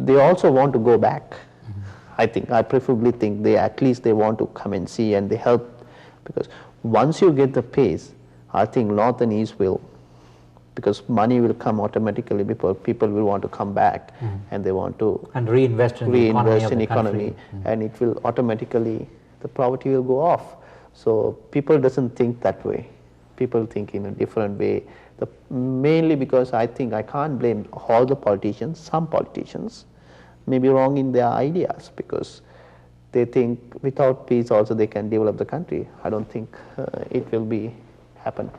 they also want to go back. I preferably think at least they want to come and see, and they help, because once you get the pace, I think North and East will, because money will come automatically, because people will want to come back and they want to reinvest in the economy, and it will automatically, the poverty will go off. So people doesn't think that way. People think in a different way. Mainly because I think I can't blame all the politicians. Some politicians may be wrong in their ideas, because they think without peace also they can develop the country. I don't think it will be happen.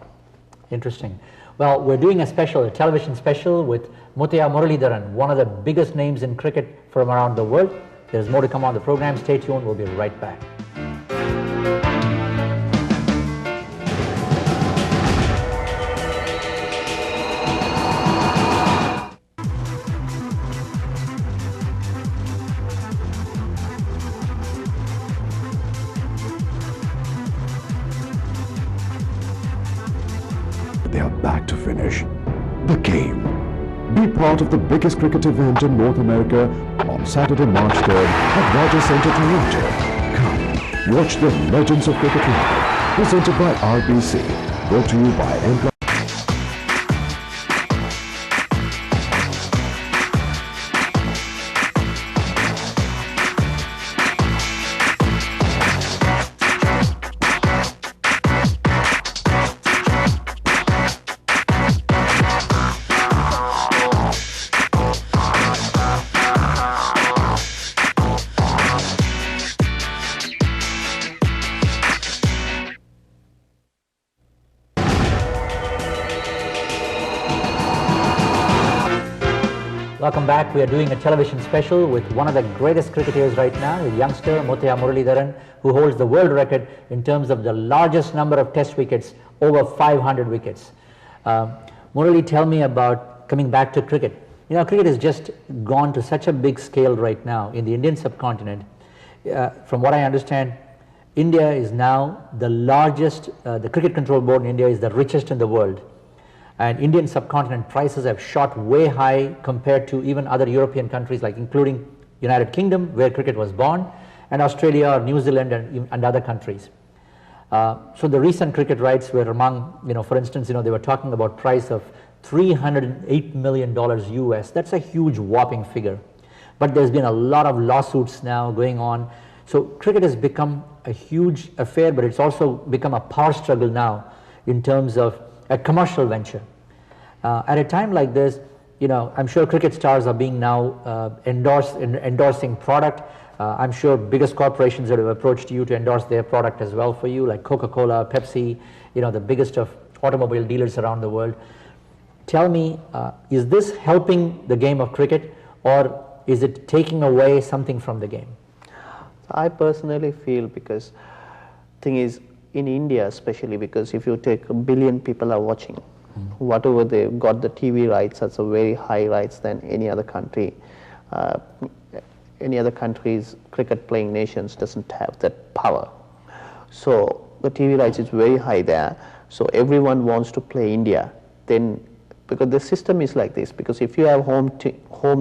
Interesting. Well, we're doing a television special with Murali, one of the biggest names in cricket from around the world. There's more to come on the program. Stay tuned. We'll be right back. They are back to finish the game. Be part of the biggest cricket event in North America on Saturday, March 3rd at Rogers Centre, Toronto. Come, watch the Legends of Cricket Live, presented by RBC, brought to you by Employee. Welcome back. We are doing a television special with one of the greatest cricketers right now, the youngster Murali, who holds the world record in terms of the largest number of test wickets, over 500 wickets. Murali, tell me about coming back to cricket. You know, cricket has just gone to such a big scale right now in the Indian subcontinent. From what I understand, India is now the largest, the Cricket Control Board in India is the richest in the world. And Indian subcontinent prices have shot way high compared to even other European countries, like including United Kingdom, where cricket was born, and Australia or New Zealand and other countries. So the recent cricket rights were among, for instance, they were talking about price of $308 million US. That's a huge whopping figure. But there's been a lot of lawsuits now going on. So cricket has become a huge affair, but it's also become a power struggle now in terms of a commercial venture. At a time like this, I'm sure cricket stars are being now endorsing product. I'm sure biggest corporations that have approached you to endorse their product as well for you, like Coca-Cola, Pepsi, the biggest of automobile dealers around the world. Tell me, is this helping the game of cricket, or is it taking away something from the game? I personally feel, because thing is, in India especially, because if you take 1 billion people are watching, whatever they've got the TV rights, that's a very high rights than any other country. Any other countries, cricket playing nations doesn't have that power. So the TV rights is very high there. So everyone wants to play India. Then, because the system is like this, because if you have home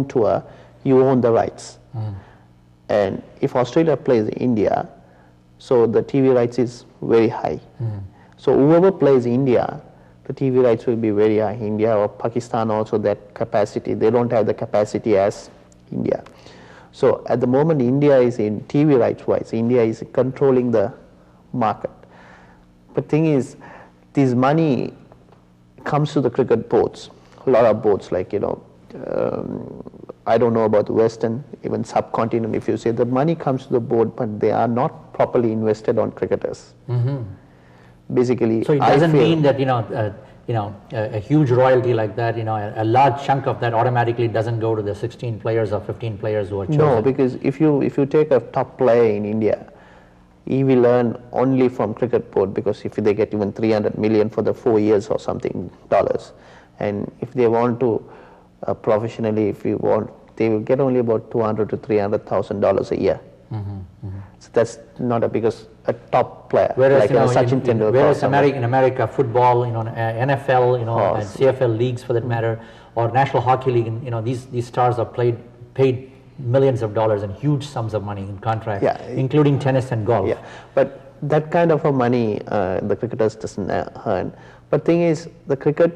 tour, you own the rights. And if Australia plays India, so the TV rights is very high. So whoever plays India, the TV rights will be very high. India or Pakistan also, that capacity, they don't have the capacity as India. So at the moment, India is in TV rights wise, India is controlling the market. But thing is, this money comes to the cricket boards, a lot of boards, like, I don't know about the Western, even subcontinent, if you say the money comes to the board, but they are not properly invested on cricketers. Basically, so it doesn't mean that, a huge royalty like that, a large chunk of that automatically doesn't go to the 16 players or 15 players who are chosen. No, because if you take a top player in India, he will earn only from cricket board, because if they get even 300 million for the 4 years or something dollars, and if they want to professionally, if you want, they will get only about $200,000 to $300,000 a year. So that's not because a top player, whereas, like Sachin Tendulkar. Whereas in America, football, NFL, and CFL leagues for that matter, or National Hockey League, these stars are paid paid millions of dollars and huge sums of money in contracts, Yeah. including tennis and golf. Yeah, but that kind of a money the cricketers doesn't earn. But thing is, the cricket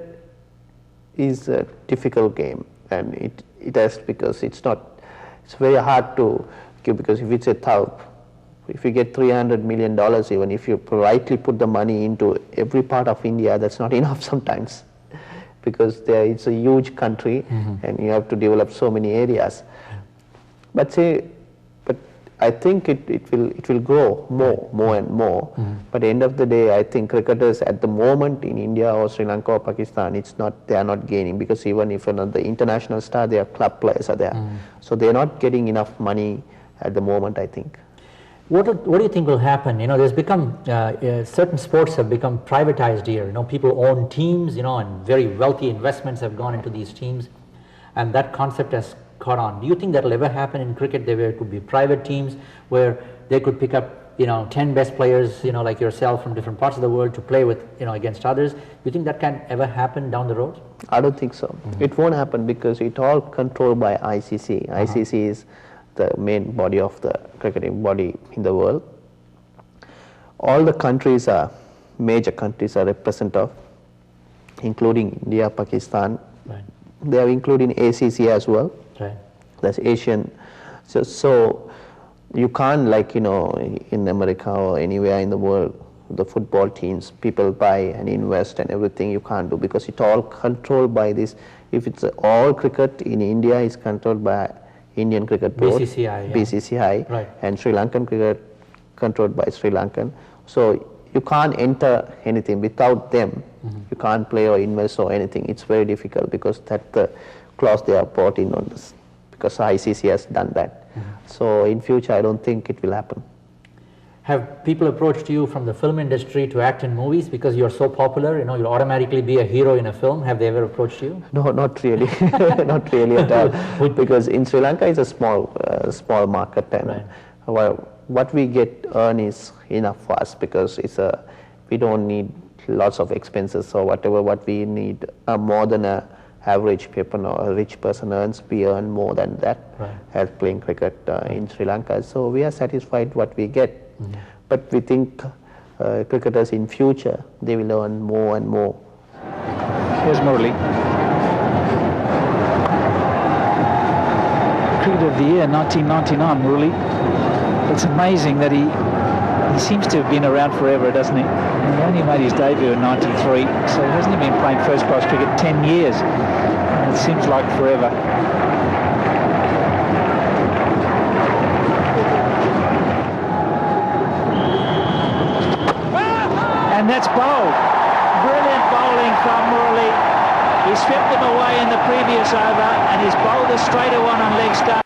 is a difficult game, and it has, because it's very hard to give, because if it's a thou, if you get $300 million, even if you rightly put the money into every part of India, that's not enough sometimes, because it's a huge country, and you have to develop so many areas. But I think it will grow more and more. But at the end of the day, I think cricketers at the moment in India or Sri Lanka or Pakistan, they are not gaining, because even if the international star, their club players are there, so they are not getting enough money at the moment, I think. What do you think will happen? There's become certain sports have become privatized here. People own teams, and very wealthy investments have gone into these teams, and that concept has caught on. Do you think that will ever happen in cricket? There could be private teams where they could pick up 10 best players, like yourself, from different parts of the world to play with, against others. Do you think that can ever happen down the road? I don't think so. It won't happen, because it's all controlled by ICC. ICC is the main body of the cricketing body in the world. All the countries major countries are represented, including India, Pakistan. Right. They are including ACC as well. Right. That's Asian. So you can't, like, in America or anywhere in the world, the football teams, people buy and invest and everything, you can't do, because it's all controlled by this. If it's all cricket in India, is controlled by Indian Cricket Board, BCCI, yeah. BCCI, Right. and Sri Lankan cricket controlled by Sri Lankan. So you can't enter anything without them. You can't play or invest or anything. It's very difficult, because that's the clause they have brought in on this, because ICC has done that. So in future, I don't think it will happen. Have people approached you from the film industry to act in movies because you're so popular? You'll automatically be a hero in a film. Have they ever approached you? No, not really, not really at all. Because in Sri Lanka, it's a small market, and what we earn is enough for us, because we don't need lots of expenses or whatever. What we need more than a average person or a rich person earns. We earn more than that as playing cricket in Sri Lanka. So we are satisfied what we get. But we think cricketers in future, they will earn more and more. Here's Murali. Cricketer of the Year, 1999, Murali. It's amazing that he seems to have been around forever, doesn't he? And he only made his debut in 93, so he hasn't been playing first-class cricket 10 years. And it seems like forever. And that's bowled. Brilliant bowling from Murali. He stripped them away in the previous over, and he's bowled a straighter one on leg stump.